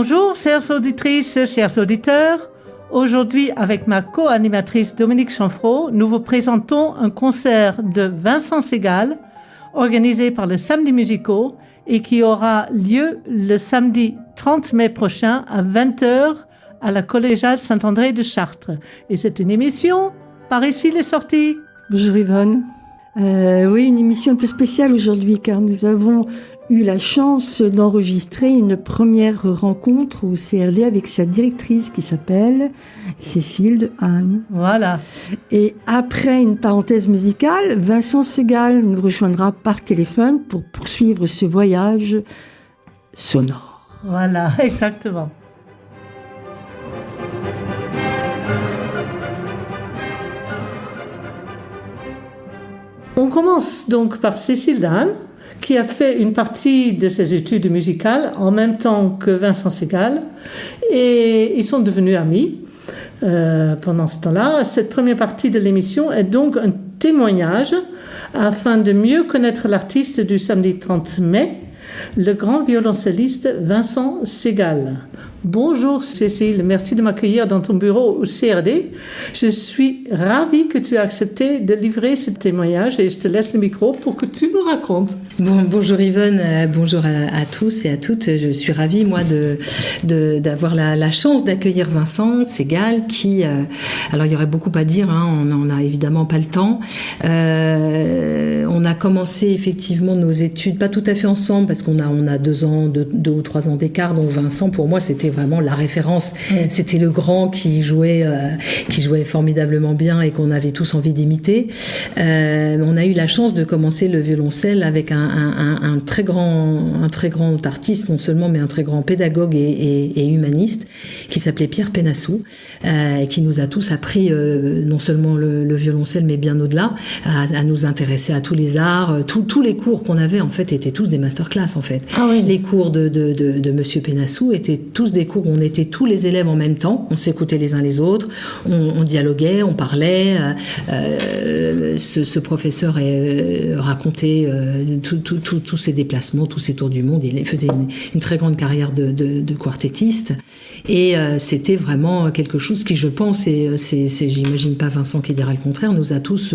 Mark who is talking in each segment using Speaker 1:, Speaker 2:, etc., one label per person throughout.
Speaker 1: Bonjour, chères auditrices, chers auditeurs. Aujourd'hui, avec ma co-animatrice Dominique Chanfraud, nous vous présentons un concert de Vincent Segal, organisé par les Samedis Musicaux et qui aura lieu le samedi 30 mai prochain à 20h à la Collégiale Saint-André de Chartres. Et c'est une émission par ici les sorties.
Speaker 2: Bonjour Yvonne. Oui, une émission un peu spéciale aujourd'hui car nous avons eu la chance d'enregistrer une première rencontre au CRD avec sa directrice qui s'appelle Cécile de Anne.
Speaker 1: Voilà.
Speaker 2: Et après une parenthèse musicale, Vincent Segal nous rejoindra par téléphone pour poursuivre ce voyage sonore.
Speaker 1: Voilà, exactement. On commence donc par Cécile d'Anne, qui a fait une partie de ses études musicales en même temps que Vincent Segal, et ils sont devenus amis pendant ce temps-là. Cette première partie de l'émission est donc un témoignage afin de mieux connaître l'artiste du samedi 30 mai, le grand violoncelliste Vincent Segal. Bonjour Cécile, merci de m'accueillir dans ton bureau au CRD. Je suis ravie que tu aies accepté de livrer ce témoignage et je te laisse le micro pour que tu nous racontes.
Speaker 3: Bonjour Yvonne, bonjour à tous et à toutes. Je suis ravie moi d'avoir la chance d'accueillir Vincent Segal qui, alors il y aurait beaucoup à dire, on n'a évidemment pas le temps. On a commencé effectivement nos études, pas tout à fait ensemble parce qu'on a 2 ou 3 ans d'écart, donc Vincent pour moi c'était vraiment la référence. C'était le grand qui jouait formidablement bien et qu'on avait tous envie d'imiter. On a eu la chance de commencer le violoncelle avec un très grand artiste non seulement mais un très grand pédagogue et humaniste qui s'appelait Pierre Penassou, qui nous a tous appris non seulement le violoncelle mais bien au-delà, à nous intéresser à tous les arts. Tous les cours qu'on avait en fait étaient tous des masterclass en fait. Ah oui. Les cours de Monsieur Penassou étaient tous des cours où on était tous les élèves en même temps, on s'écoutait les uns les autres, on dialoguait, on parlait. Ce professeur racontait tous ses déplacements, tous ses tours du monde. Il faisait une très grande carrière de quartettiste. Et c'était vraiment quelque chose qui, je pense, et j'imagine pas Vincent qui dira le contraire, nous a tous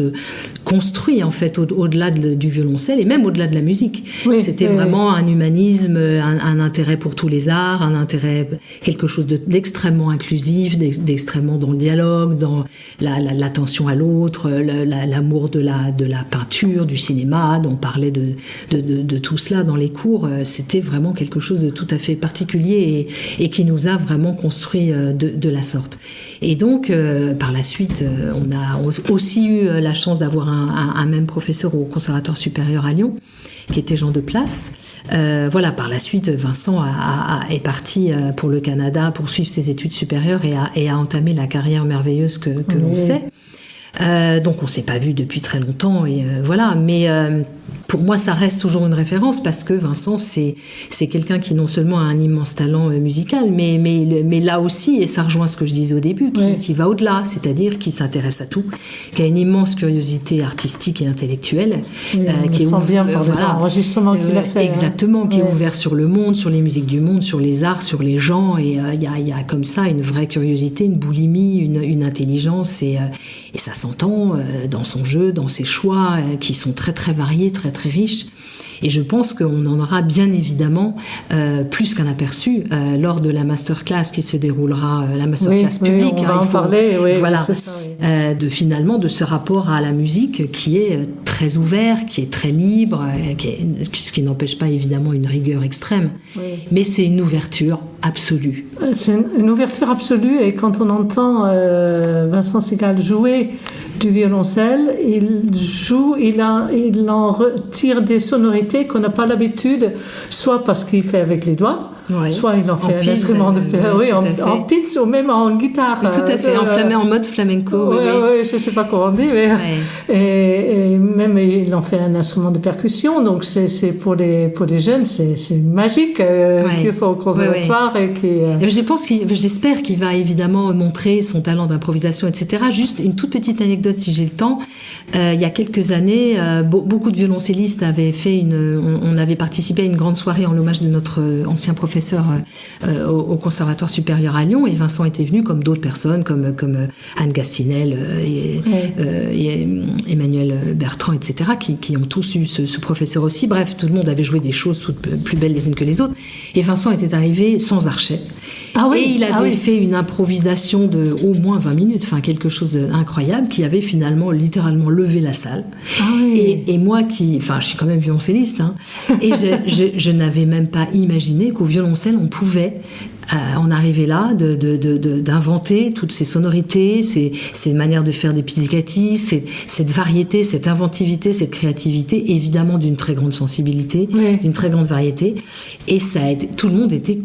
Speaker 3: construit en fait au-delà du violoncelle et même au-delà de la musique. Oui, c'était vraiment un humanisme, un intérêt pour tous les arts, un intérêt, quelque chose d'extrêmement inclusif, d'extrêmement dans le dialogue, dans l'attention à l'autre, l'amour de la peinture, du cinéma. On parlait de tout cela dans les cours. C'était vraiment quelque chose de tout à fait particulier et qui nous a vraiment construit de la sorte. Et donc, par la suite, on a aussi eu la chance d'avoir un même professeur au Conservatoire supérieur à Lyon, qui était Jean de Place. Voilà, par la suite, Vincent est parti pour le Canada pour suivre ses études supérieures et a entamé la carrière merveilleuse que l'on sait. Donc on s'est pas vu depuis très longtemps et voilà, mais pour moi ça reste toujours une référence parce que Vincent c'est quelqu'un qui non seulement a un immense talent musical mais là aussi, et ça rejoint ce que je disais au début, qui va au-delà, c'est-à-dire qui s'intéresse à tout, qui a une immense curiosité artistique et intellectuelle,
Speaker 1: qui est bien par les enregistrements qu'il a fait.
Speaker 3: Exactement, qui est ouvert sur le monde, sur les musiques du monde, sur les arts, sur les gens, et il y a comme ça une vraie curiosité, une boulimie, une intelligence, et ça s'entend dans son jeu, dans ses choix, qui sont très très variés, très très riches. Et je pense qu'on en aura bien évidemment plus qu'un aperçu lors de la masterclass qui se déroulera, la masterclass publique.
Speaker 1: On va en parler,
Speaker 3: voilà,
Speaker 1: c'est ça,
Speaker 3: de ce rapport à la musique qui est très ouvert, qui est très libre, ce qui n'empêche pas évidemment une rigueur extrême, mais c'est une ouverture absolue.
Speaker 1: C'est une ouverture absolue, et quand on entend Vincent Segal jouer du violoncelle, il en retire des sonorités qu'on n'a pas l'habitude, soit parce qu'il fait avec les doigts, soit il en fait un instrument de en pizz ou même en guitare.
Speaker 3: Tout à fait, en mode flamenco.
Speaker 1: Oui, je ne sais pas comment on dit, mais et même il en fait un instrument de percussion, donc c'est pour les jeunes, c'est magique qui sont au conservatoire et qui.
Speaker 3: J'espère qu'il va évidemment montrer son talent d'improvisation, etc. Juste une toute petite anecdote si j'ai le temps. Il y a quelques années, beaucoup de violoncellistes avaient fait on avait participé à une grande soirée en l'hommage de notre ancien professeur professeur au Conservatoire supérieur à Lyon, et Vincent était venu comme d'autres personnes, comme Anne Gastinel et Emmanuel Bertrand, etc., qui ont tous eu ce professeur aussi. Bref, tout le monde avait joué des choses toutes plus belles les unes que les autres. Et Vincent était arrivé sans archet. Et il avait fait une improvisation de au moins 20 minutes, enfin quelque chose d'incroyable, qui avait finalement littéralement levé la salle. Et moi je suis quand même violoncelliste, hein, et je n'avais même pas imaginé qu'au violoncelle on pouvait en arriver là, d'inventer toutes ces sonorités, ces manières de faire des pizzicati, cette variété, cette inventivité, cette créativité, évidemment d'une très grande sensibilité, d'une très grande variété. Et tout le monde était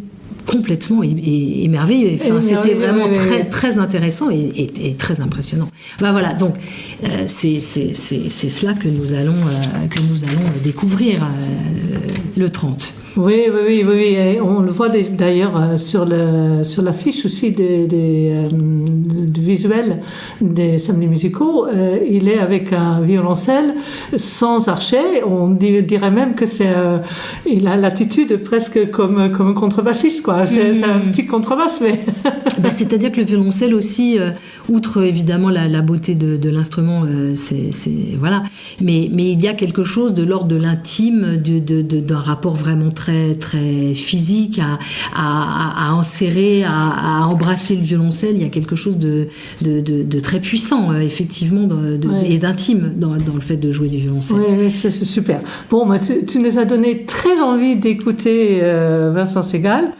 Speaker 3: complètement émerveillé. Enfin, c'était vraiment très, très intéressant et très impressionnant. Voilà, donc c'est cela que nous allons découvrir le 30.
Speaker 1: Oui. Et on le voit d'ailleurs sur l'affiche aussi du visuel des samedis musicaux. Il est avec un violoncelle sans archet. On dirait même que il a l'attitude presque comme un contrebassiste, quoi. C'est un petit contrebasse, mais.
Speaker 3: C'est-à-dire que le violoncelle aussi, outre évidemment la beauté de l'instrument, voilà. Mais il y a quelque chose de l'ordre de l'intime, d'un rapport vraiment très, très physique à enserrer, à embrasser le violoncelle. Il y a quelque chose de très puissant, effectivement, et d'intime dans le fait de jouer du violoncelle.
Speaker 1: Oui, c'est super. Bon, tu nous as donné très envie d'écouter Vincent Segal,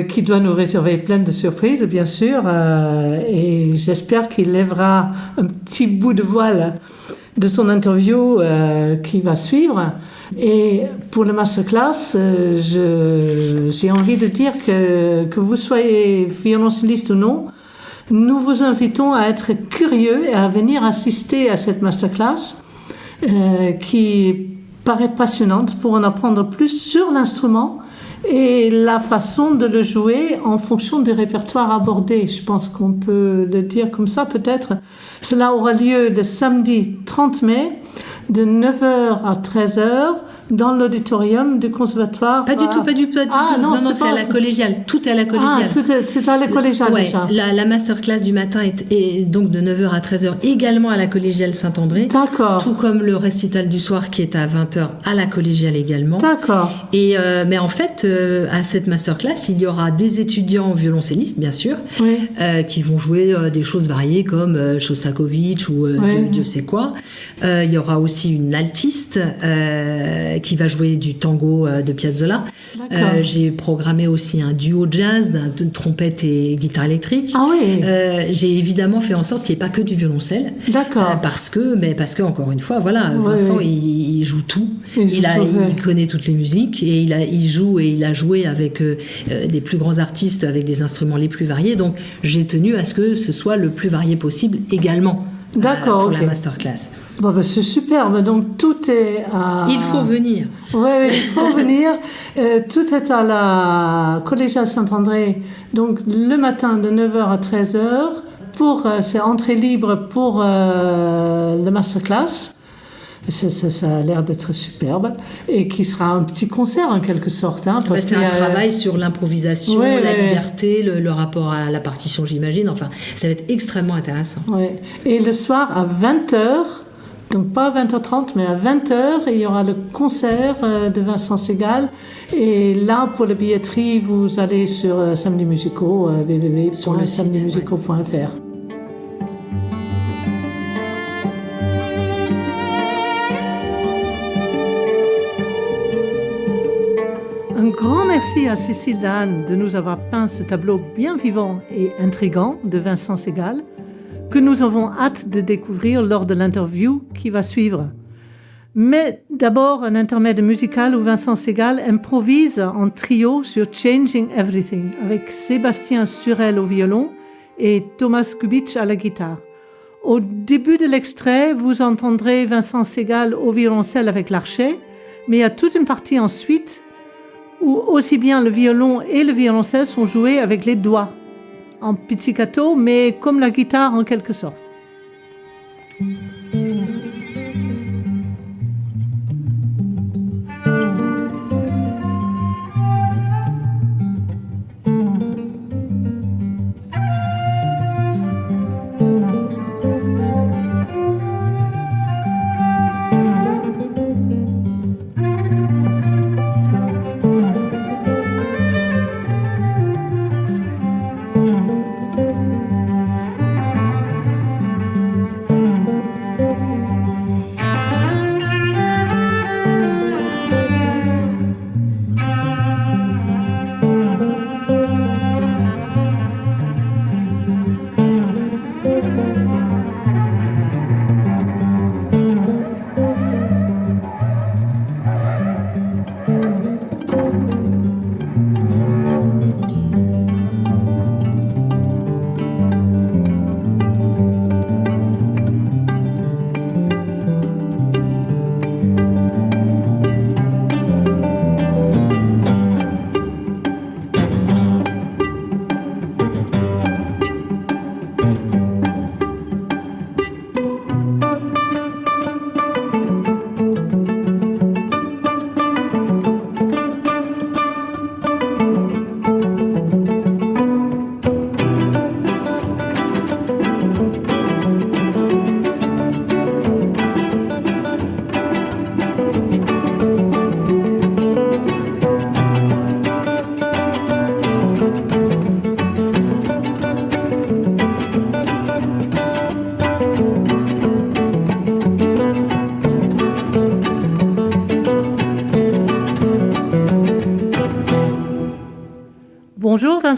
Speaker 1: qui doit nous réserver plein de surprises, bien sûr, et j'espère qu'il lèvera un petit bout de voile de son interview qui va suivre. Et pour le masterclass, j'ai envie de dire que vous soyez violoncelliste ou non, nous vous invitons à être curieux et à venir assister à cette masterclass qui paraît passionnante pour en apprendre plus sur l'instrument et la façon de le jouer en fonction du répertoire abordé. Je pense qu'on peut le dire comme ça peut-être. Cela aura lieu le samedi 30 mai de 9h à 13h dans l'auditorium du conservatoire.
Speaker 3: Pas du tout. Non, c'est à la collégiale. Tout est à la collégiale.
Speaker 1: C'est à la collégiale déjà.
Speaker 3: La masterclass du matin est donc de 9h à 13h également à la collégiale Saint-André.
Speaker 1: D'accord.
Speaker 3: Tout comme le récital du soir qui est à 20h à la collégiale également.
Speaker 1: D'accord.
Speaker 3: Mais en fait, à cette masterclass, il y aura des étudiants violoncellistes, bien sûr, qui vont jouer des choses variées comme Shostakovich ou Dieu sait quoi. Il y aura aussi une altiste qui va jouer du tango de Piazzolla. J'ai programmé aussi un duo jazz de trompette et guitare électrique. J'ai évidemment fait en sorte qu'il n'y ait pas que du violoncelle.
Speaker 1: D'accord.
Speaker 3: Parce que encore une fois, voilà, Vincent, il joue tout. Il connaît toutes les musiques et il joue et il a joué avec des plus grands artistes avec des instruments les plus variés. Donc j'ai tenu à ce que ce soit le plus varié possible également. Pour la masterclass.
Speaker 1: C'est superbe. Donc tout est à...
Speaker 3: Il faut venir.
Speaker 1: Oui, il faut venir. Tout est à la collégiale Saint-André. Donc le matin de 9h à 13h. C'est entrée libre pour le masterclass. Ça a l'air d'être superbe et qui sera un petit concert en quelque sorte.
Speaker 3: C'est un travail sur l'improvisation, la liberté, le rapport à la partition, j'imagine. Enfin, ça va être extrêmement intéressant.
Speaker 1: Et le soir à 20h, donc pas à 20h30, mais à 20h, il y aura le concert de Vincent Segal. Et là, pour la billetterie, vous allez sur Samedis Musicaux, www.samedismusicaux.fr. Un grand merci à Cécile Dahan de nous avoir peint ce tableau bien vivant et intrigant de Vincent Segal, que nous avons hâte de découvrir lors de l'interview qui va suivre. Mais d'abord, un intermède musical où Vincent Segal improvise en trio sur Changing Everything avec Sébastien Surel au violon et Thomas Kubitsch à la guitare. Au début de l'extrait, vous entendrez Vincent Segal au violoncelle avec l'archet, mais il y a toute une partie ensuite où aussi bien le violon et le violoncelle sont joués avec les doigts, en pizzicato, mais comme la guitare en quelque sorte.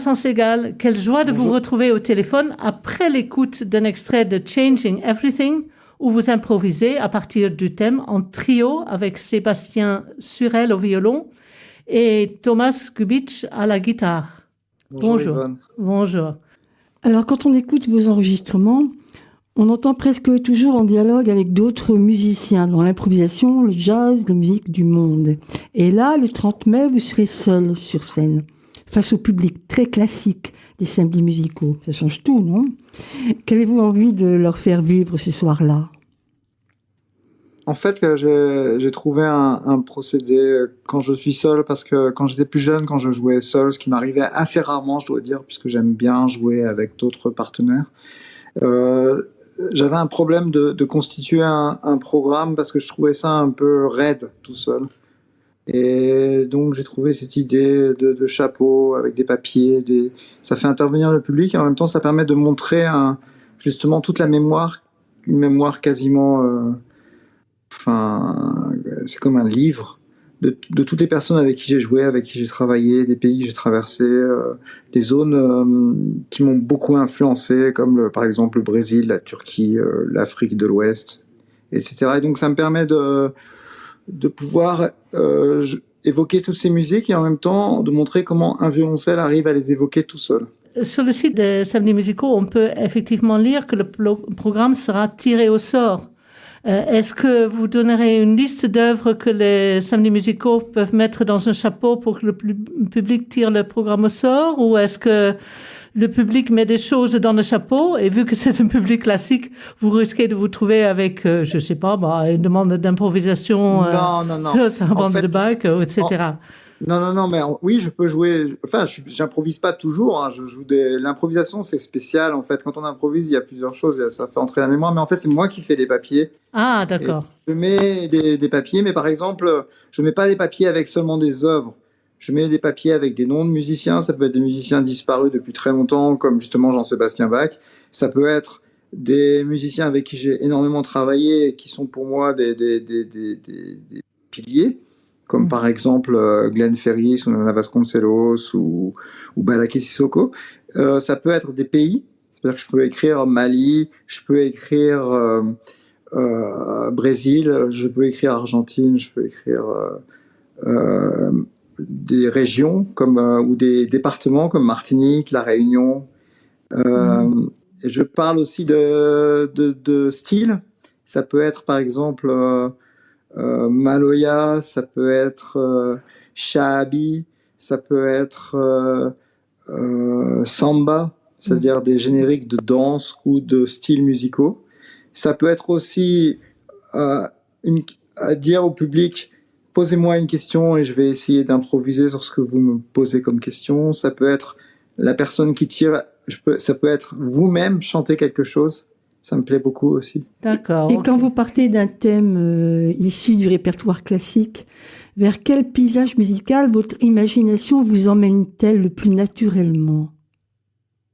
Speaker 1: Vincent Segal, quelle joie de vous retrouver au téléphone après l'écoute d'un extrait de Changing Everything, où vous improvisez à partir du thème en trio avec Sébastien Surel au violon et Thomas Kubitsch à la guitare.
Speaker 4: Bonjour.
Speaker 1: Bonjour.
Speaker 2: Alors, quand on écoute vos enregistrements, on entend presque toujours en dialogue avec d'autres musiciens dans l'improvisation, le jazz, la musique du monde. Et là, le 30 mai, vous serez seul sur scène, face au public très classique des samedis musicaux. Ça change tout, non? Qu'avez-vous envie de leur faire vivre ce soir-là?
Speaker 4: En fait, j'ai trouvé un procédé quand je suis seul, parce que quand j'étais plus jeune, quand je jouais seul, ce qui m'arrivait assez rarement, je dois dire, puisque j'aime bien jouer avec d'autres partenaires, j'avais un problème de constituer un programme parce que je trouvais ça un peu raide tout seul. Et donc j'ai trouvé cette idée de chapeau avec des papiers, ça fait intervenir le public et en même temps ça permet de montrer justement toute la mémoire, une mémoire quasiment, c'est comme un livre de toutes les personnes avec qui j'ai joué, avec qui j'ai travaillé, des pays que j'ai traversés, des zones qui m'ont beaucoup influencé, comme par exemple le Brésil, la Turquie, l'Afrique de l'Ouest, etc. Et donc ça me permet de pouvoir évoquer toutes ces musiques et en même temps de montrer comment un violoncelle arrive à les évoquer tout seul.
Speaker 1: Sur le site des Samedis musicaux, on peut effectivement lire que le programme sera tiré au sort. Est-ce que vous donnerez une liste d'œuvres que les samedis musicaux peuvent mettre dans un chapeau pour que le public tire le programme au sort, ou est-ce que le public met des choses dans le chapeau et vu que c'est un public classique, vous risquez de vous trouver avec, je sais pas, une demande d'improvisation, c'est un bande de Bach, etc.
Speaker 4: Non, mais oui, je peux jouer. Enfin, j'improvise pas toujours. Hein, je joue l'improvisation, c'est spécial en fait. Quand on improvise, il y a plusieurs choses. Ça fait entrer la mémoire, mais en fait, c'est moi qui fais les papiers.
Speaker 1: Ah, d'accord.
Speaker 4: Et je mets des papiers, mais par exemple, je mets pas des papiers avec seulement des œuvres. Je mets des papiers avec des noms de musiciens. Ça peut être des musiciens disparus depuis très longtemps, comme justement Jean-Sébastien Bach. Ça peut être des musiciens avec qui j'ai énormément travaillé et qui sont pour moi des piliers. Comme par exemple Glenn Ferris ou Nana Vasconcelos ou Balaké Sissoko. Ça peut être des pays, c'est-à-dire que je peux écrire Mali, je peux écrire Brésil, je peux écrire Argentine, je peux écrire des régions comme, ou des départements comme Martinique, La Réunion. Et je parle aussi de style. Ça peut être par exemple... Maloya, ça peut être Shaabi, ça peut être Samba, c'est-à-dire des génériques de danse ou de styles musicaux. Ça peut être aussi dire au public, posez-moi une question et je vais essayer d'improviser sur ce que vous me posez comme question. Ça peut être la personne qui tire, ça peut être vous-même chanter quelque chose. Ça me plaît beaucoup aussi.
Speaker 1: D'accord.
Speaker 2: Et quand vous partez d'un thème issu du répertoire classique, vers quel paysage musical votre imagination vous emmène-t-elle le plus naturellement?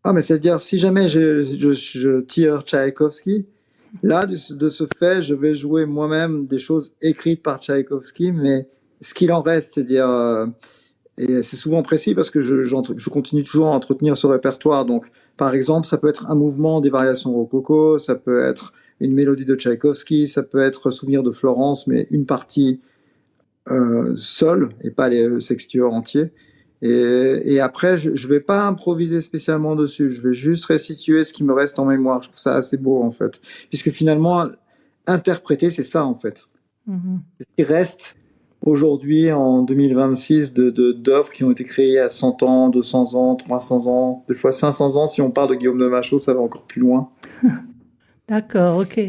Speaker 4: Ah, mais c'est-à-dire, si jamais je tire Tchaïkovski, là, de ce fait, je vais jouer moi-même des choses écrites par Tchaïkovski, mais ce qu'il en reste, c'est-à-dire... et c'est souvent précis parce que je continue toujours à entretenir ce répertoire. Donc, par exemple, ça peut être un mouvement des variations rococo, ça peut être une mélodie de Tchaïkovski, ça peut être Souvenir de Florence, mais une partie seule et pas les sextuors entiers. Et après, je vais pas improviser spécialement dessus. Je vais juste restituer ce qui me reste en mémoire. Je trouve ça assez beau, en fait. Puisque finalement, interpréter, c'est ça, en fait. Ce qui reste aujourd'hui, en 2026, d'œuvres qui ont été créées à 100 ans, 200 ans, 300 ans, des fois 500 ans. Si on parle de Guillaume de Machaut, ça va encore plus loin.
Speaker 1: D'accord, ok.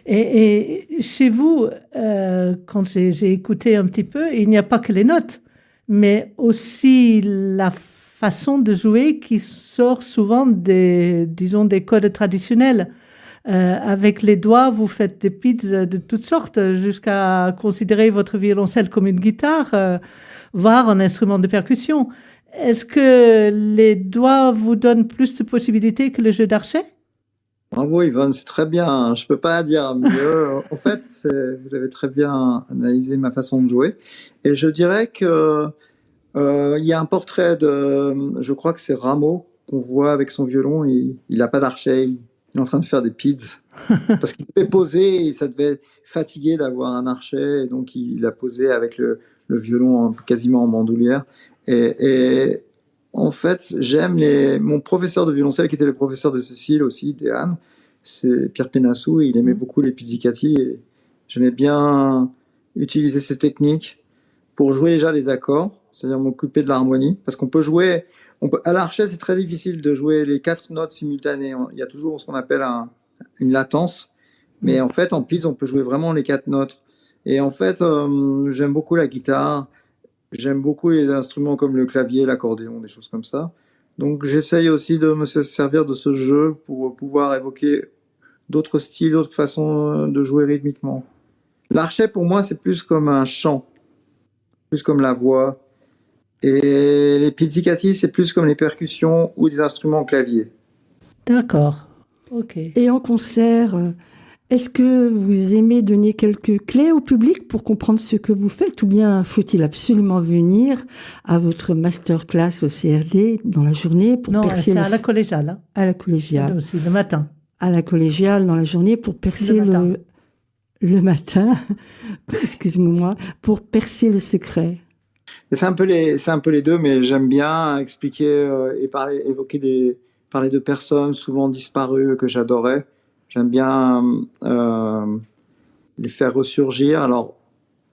Speaker 1: Et chez vous, quand j'ai écouté un petit peu, il n'y a pas que les notes, mais aussi la façon de jouer qui sort souvent des codes traditionnels. Avec les doigts, vous faites des pizzas de toutes sortes, jusqu'à considérer votre violoncelle comme une guitare, voire un instrument de percussion. Est-ce que les doigts vous donnent plus de possibilités que le jeu d'archet?
Speaker 4: Bravo Yvonne, c'est très bien. Je peux pas dire mieux. En fait, vous avez très bien analysé ma façon de jouer. Et je dirais que Il y a un portrait je crois que c'est Rameau, qu'on voit avec son violon. Il n'a pas d'archet, il est en train de faire des pids. Parce qu'il devait poser et ça devait fatiguer d'avoir un archet. Et donc il a posé avec le violon quasiment en bandoulière. Et en fait, mon professeur de violoncelle, qui était le professeur de Cécile aussi, d'Anne, c'est Pierre Pénassou, et il aimait beaucoup les pizzicati. Et j'aimais bien utiliser ces techniques pour jouer déjà les accords, c'est-à-dire m'occuper de l'harmonie. Parce qu'on peut jouer, à l'archet, c'est très difficile de jouer les 4 notes simultanées. Il y a toujours ce qu'on appelle une latence. Mais en fait, en pizz, on peut jouer vraiment les 4 notes. Et en fait, j'aime beaucoup la guitare. J'aime beaucoup les instruments comme le clavier, l'accordéon, des choses comme ça. Donc j'essaye aussi de me servir de ce jeu pour pouvoir évoquer d'autres styles, d'autres façons de jouer rythmiquement. L'archet, pour moi, c'est plus comme un chant, plus comme la voix. Et les pizzicati, c'est plus comme les percussions ou des instruments clavier.
Speaker 1: D'accord. Ok.
Speaker 2: Et en concert, est-ce que vous aimez donner quelques clés au public pour comprendre ce que vous faites, ou bien faut-il absolument venir à votre masterclass au CRD dans la journée pour percer
Speaker 1: c'est à la collégiale. Hein.
Speaker 2: À la collégiale.
Speaker 1: Aussi, le matin.
Speaker 2: À la collégiale dans la journée pour percer le matin, excuse-moi, pour percer le secret.
Speaker 4: Et c'est un peu les deux, mais j'aime bien expliquer et parler de personnes souvent disparues que j'adorais. J'aime bien les faire ressurgir, alors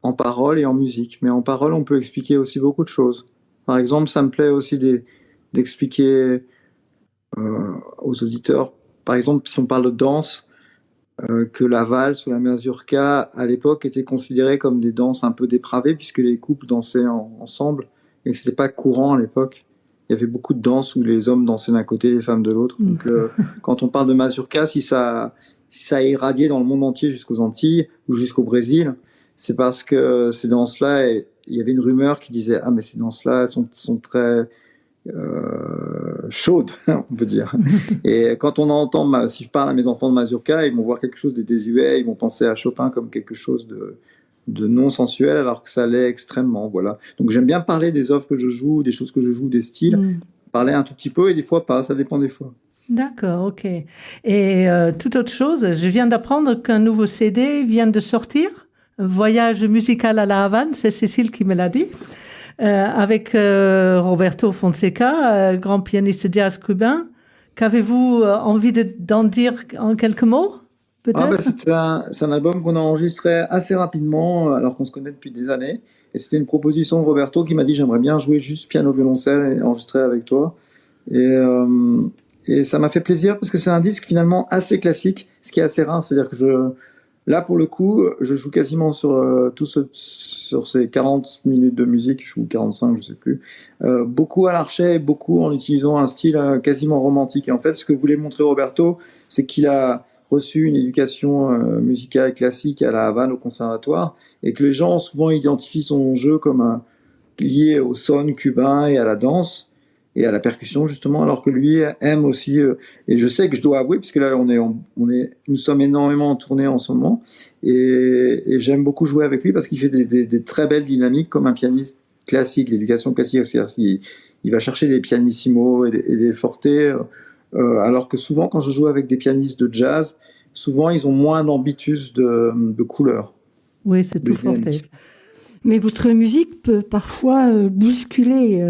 Speaker 4: en parole et en musique. Mais en parole, on peut expliquer aussi beaucoup de choses. Par exemple, ça me plaît aussi d'expliquer aux auditeurs, par exemple, si on parle de danse, que la valse ou la mazurka, à l'époque, étaient considérées comme des danses un peu dépravées, puisque les couples dansaient ensemble, et que c'était pas courant à l'époque. Il y avait beaucoup de danses où les hommes dansaient d'un côté, les femmes de l'autre. Donc, quand on parle de mazurka, si ça a irradié dans le monde entier jusqu'aux Antilles ou jusqu'au Brésil, c'est parce que ces danses-là, il y avait une rumeur qui disait « Ah, mais ces danses-là sont très chaudes, on peut dire. » Et quand on entend, si je parle à mes enfants de mazurka, ils vont voir quelque chose de désuet, ils vont penser à Chopin comme quelque chose de non sensuel, alors que ça l'est extrêmement, voilà. Donc j'aime bien parler des œuvres que je joue, des choses que je joue, des styles, parler un tout petit peu et des fois pas, ça dépend des fois.
Speaker 1: D'accord, ok. Et toute autre chose, je viens d'apprendre qu'un nouveau CD vient de sortir, Voyage musical à la Havane, c'est Cécile qui me l'a dit, avec Roberto Fonseca, grand pianiste jazz cubain. Qu'avez-vous envie d'en dire en quelques mots?
Speaker 4: C'est un album qu'on a enregistré assez rapidement, alors qu'on se connaît depuis des années. Et c'était une proposition de Roberto qui m'a dit « J'aimerais bien jouer juste piano-violoncelle et enregistrer avec toi. » Et ça m'a fait plaisir parce que c'est un disque finalement assez classique, ce qui est assez rare. C'est-à-dire que là, pour le coup, je joue quasiment sur ces 40 minutes de musique, je joue 45, je sais plus. Beaucoup à l'archet, beaucoup en utilisant un style quasiment romantique. Et en fait, ce que voulait montrer Roberto, c'est qu'il a reçu une éducation musicale classique à la Havane au conservatoire, et que les gens souvent identifient son jeu comme lié au son cubain et à la danse et à la percussion justement, alors que lui aime aussi, et je sais que je dois avouer, puisque là nous sommes énormément en tournée en ce moment, et j'aime beaucoup jouer avec lui parce qu'il fait des très belles dynamiques comme un pianiste classique, l'éducation classique, c'est-à-dire qu'il va chercher des pianissimos et des fortés, alors que souvent quand je joue avec des pianistes de jazz, souvent ils ont moins d'ambitus de couleurs.
Speaker 1: Oui, c'est tout forté.
Speaker 2: Mais votre musique peut parfois bousculer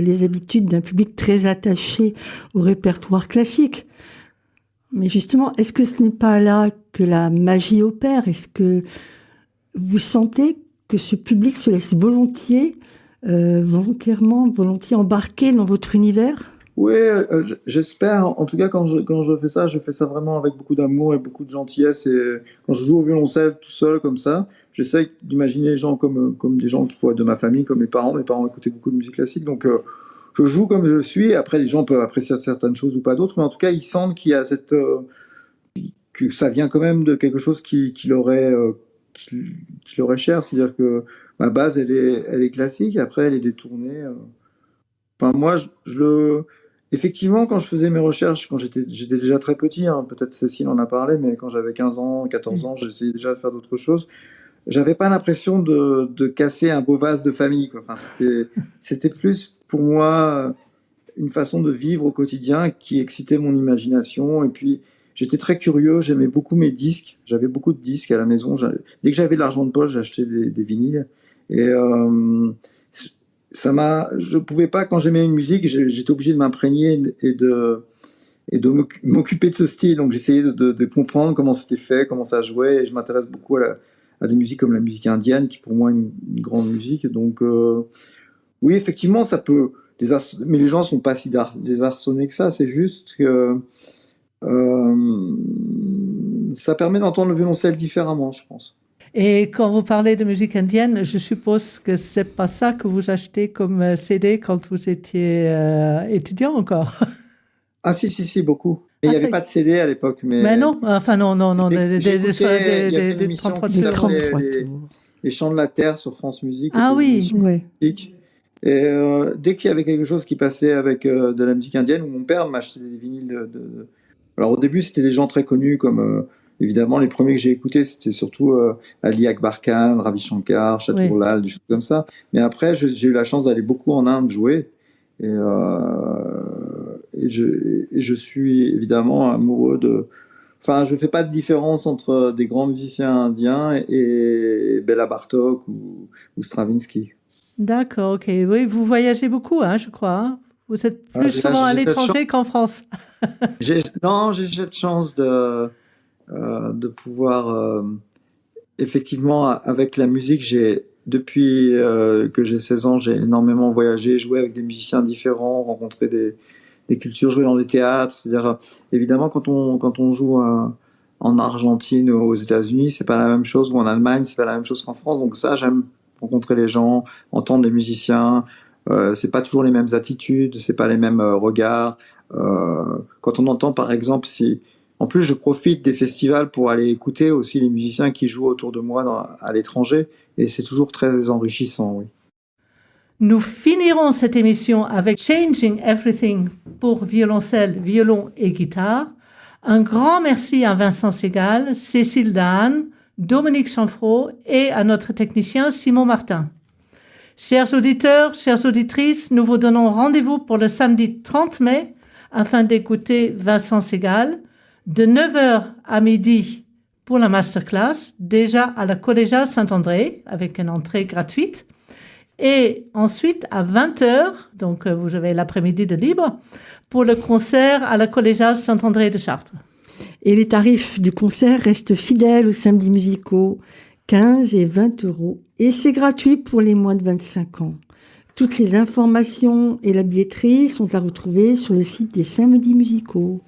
Speaker 2: les habitudes d'un public très attaché au répertoire classique. Mais justement, est-ce que ce n'est pas là que la magie opère? Est-ce que vous sentez que ce public se laisse volontiers embarquer dans votre univers?
Speaker 4: Oui, j'espère. En tout cas, quand je fais ça vraiment avec beaucoup d'amour et beaucoup de gentillesse. Et quand je joue au violoncelle tout seul comme ça, j'essaie d'imaginer les gens comme des gens qui pourraient être de ma famille, comme mes parents. Mes parents écoutaient beaucoup de musique classique, donc je joue comme je suis. Après, les gens peuvent apprécier certaines choses ou pas d'autres, mais en tout cas, ils sentent qu'il y a que ça vient quand même de quelque chose qui leur est cher. C'est-à-dire que ma base, elle est classique. Après, elle est détournée. Enfin, moi, effectivement, quand je faisais mes recherches, quand j'étais déjà très petit, peut-être Cécile en a parlé, mais quand j'avais 15 ans, 14 ans, j'essayais déjà de faire d'autres choses. j'avais pas l'impression de casser un beau vase de famille, quoi. Enfin, c'était plus pour moi une façon de vivre au quotidien qui excitait mon imagination. Et puis, j'étais très curieux, j'aimais beaucoup mes disques. J'avais beaucoup de disques à la maison. Dès que j'avais de l'argent de poche, j'achetais des vinyles. Et je pouvais pas, quand j'aimais une musique, j'étais obligé de m'imprégner et de m'occuper de ce style. Donc, j'essayais de comprendre comment c'était fait, comment ça jouait. Et je m'intéresse beaucoup à des musiques comme la musique indienne, qui pour moi est une grande musique. Donc, oui, effectivement, ça peut... mais les gens sont pas si désarçonnés que ça. C'est juste que ça permet d'entendre le violoncelle différemment, je pense.
Speaker 1: Et quand vous parlez de musique indienne, je suppose que c'est pas ça que vous achetez comme CD quand vous étiez étudiant encore.
Speaker 4: Ah si, beaucoup. Mais il n'y avait pas de CD à l'époque. Mais
Speaker 1: non, enfin non, des
Speaker 4: 33 tours. Les Chants de la Terre sur France Musique.
Speaker 1: Ah oui, oui.
Speaker 4: Et dès qu'il y avait quelque chose qui passait avec de la musique indienne, mon père m'achetait des vinyles Alors au début, c'était des gens très connus, comme évidemment les premiers que j'ai écoutés, c'était surtout Ali Akbar Khan, Ravi Shankar, Chatur Lal, des choses comme ça. Mais après, j'ai eu la chance d'aller beaucoup en Inde jouer. Et je suis évidemment amoureux de... Enfin, je ne fais pas de différence entre des grands musiciens indiens et Béla Bartók ou Stravinsky.
Speaker 1: D'accord, ok. Oui, vous voyagez beaucoup, hein, je crois. Hein. Vous êtes plus souvent à l'étranger qu'en France.
Speaker 4: Non, j'ai cette chance de pouvoir... effectivement, avec la musique, depuis que j'ai 16 ans, j'ai énormément voyagé, joué avec des musiciens différents, rencontré des cultures, joué dans des théâtres. C'est-à-dire, évidemment, quand on joue en Argentine ou aux États-Unis, c'est pas la même chose, ou en Allemagne, c'est pas la même chose qu'en France. Donc ça, j'aime rencontrer les gens, entendre des musiciens. C'est pas toujours les mêmes attitudes, c'est pas les mêmes regards. Quand on entend, par exemple, en plus, je profite des festivals pour aller écouter aussi les musiciens qui jouent autour de moi à l'étranger, et c'est toujours très enrichissant, oui.
Speaker 1: Nous finirons cette émission avec Changing Everything pour violoncelle, violon et guitare. Un grand merci à Vincent Segal, Cécile Dahan, Dominique Chanfraud et à notre technicien Simon Martin. Chers auditeurs, chères auditrices, nous vous donnons rendez-vous pour le samedi 30 mai afin d'écouter Vincent Segal de 9h à midi pour la masterclass, déjà à la Collégiale Saint-André avec une entrée gratuite. Et ensuite, à 20h, donc vous avez l'après-midi de libre, pour le concert à la Collégiale Saint-André de Chartres.
Speaker 2: Et les tarifs du concert restent fidèles aux samedis musicaux, 15 et 20 €. Et c'est gratuit pour les moins de 25 ans. Toutes les informations et la billetterie sont à retrouver sur le site des samedis musicaux.